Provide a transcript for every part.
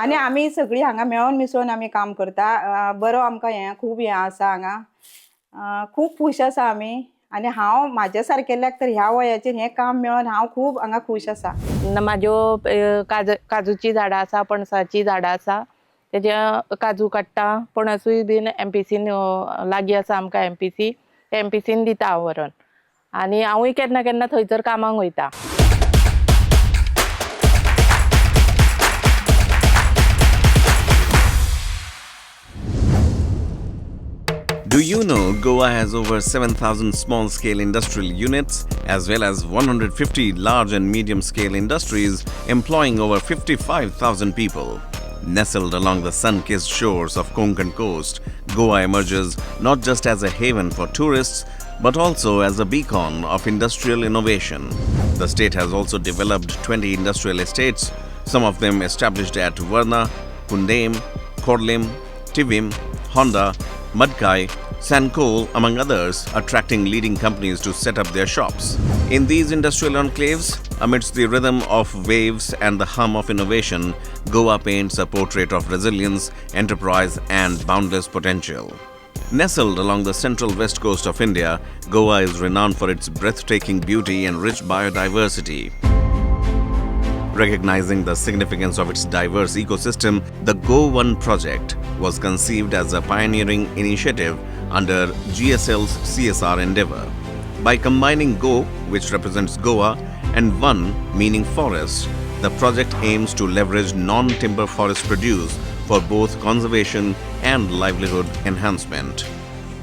आनी आमी सगळीं हांगा मेळोन मिसळून आमी काम करता. बरो आमकां खूब आसा हांगा. खूब खूश आसा आमी आनी हांव म्हाज्या सारकेल्याक तर ह्या वयाचेर हें काम मेळोन हांव खूब हांगा खूश आसा. म्हाज्यो काजूची झाडां आसा, पणसाची झाडां आसा. तेजे काजू काडटा. पणसूय बीन MPCन लागीं आसा आमकां MPC. MPCन दिता हांव व्हरोन. आनी हांवूय केन्ना केन्ना थंयसर कामाक वयता. Do you know Goa has over 7,000 small-scale industrial units as well as 150 large and medium-scale industries employing over 55,000 people? Nestled along the sun-kissed shores of Konkan coast, Goa emerges not just as a haven for tourists but also as a beacon of industrial innovation. The state has also developed 20 industrial estates, some of them established at Varna, Kundem, Korlim, Tivim, Honda, Madkai, Sankol, among others, attracting leading companies to set up their shops. In these industrial enclaves, amidst the rhythm of waves and the hum of innovation, Goa paints a portrait of resilience, enterprise, and boundless potential. Nestled along the central west coast of India, Goa is renowned for its breathtaking beauty and rich biodiversity. Recognizing the significance of its diverse ecosystem, the Go1 project was conceived as a pioneering initiative under GSL's CSR endeavor. By combining Go, which represents Goa, and One, meaning forest, the project aims to leverage non-timber forest produce for both conservation and livelihood enhancement.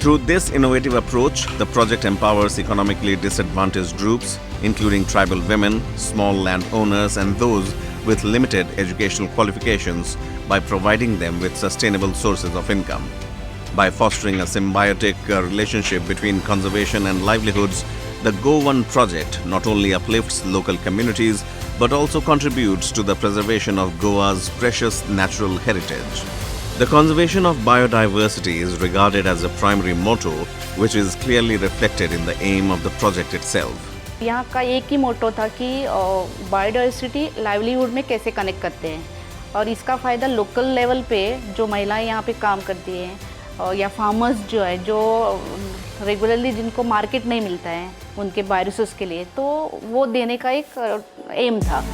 Through this innovative approach, the project empowers economically disadvantaged groups, including tribal women, small landowners, and those with limited educational qualifications by providing them with sustainable sources of income. By fostering a symbiotic relationship between conservation and livelihoods, the Go1 project not only uplifts local communities but also contributes to the preservation of Goa's precious natural heritage. The conservation of biodiversity is regarded as a primary motto, which is clearly reflected in the aim of the project itself. यहाँ का एक ही मोटो था कि biodiversity livelihood में कैसे connect करते हैं और इसका फ़ायदा लोकल लेवल पे जो महिलाएं यहाँ पे काम करती हैं या फार्मर्स जो है जो रेगुलरली जिनको मार्केट नहीं मिलता है उनके बायोरिसोर्स के लिए, तो वो देने का एक एम था.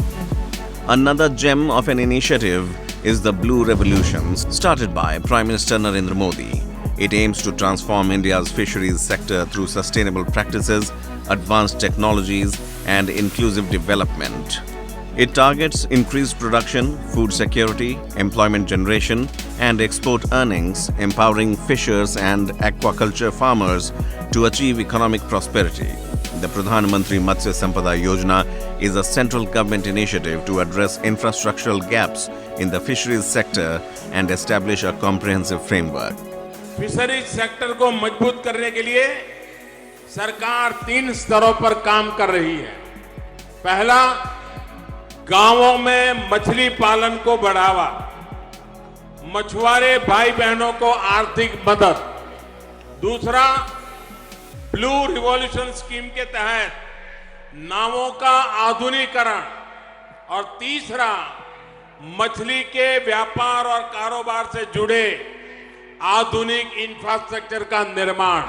Another gem of an initiative is the Blue Revolution, started by Prime Minister Narendra Modi. It aims to transform India's fisheries sector through sustainable practices, advanced technologies, and inclusive development. It targets increased production, food security, employment generation, and export earnings, empowering fishers and aquaculture farmers to achieve economic prosperity. The Pradhan Mantri Matsya Sampada Yojana is a central government initiative to address infrastructural gaps in the fisheries sector and establish a comprehensive framework. Fisheries sector को मजबूत करने के लिए सरकार 3 स्तरों पर काम कर रही है. पहला, गांवों में मछली पालन को बढ़ावा, मछुआरे भाई बहनों को आर्थिक मदद. दूसरा, ब्लू रिवॉल्यूशन स्कीम के तहत नावों का आधुनिकीकरण. और तीसरा, मछली के व्यापार और कारोबार से जुड़े आधुनिक इंफ्रास्ट्रक्चर का निर्माण.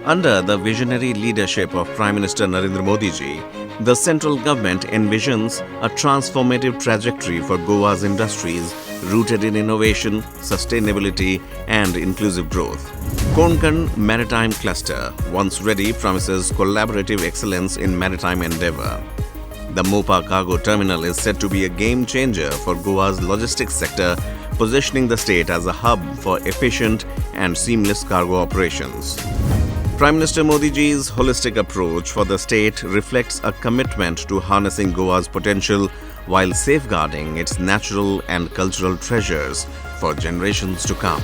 Under the visionary leadership of Prime Minister Narendra Modi ji, the central government envisions a transformative trajectory for Goa's industries rooted in innovation, sustainability, and inclusive growth. Konkan Maritime Cluster, once ready, promises collaborative excellence in maritime endeavor. The Mopa Cargo Terminal is said to be a game changer for Goa's logistics sector, positioning the state as a hub for efficient and seamless cargo operations. Prime Minister Modi ji's holistic approach for the state reflects a commitment to harnessing Goa's potential while safeguarding its natural and cultural treasures for generations to come.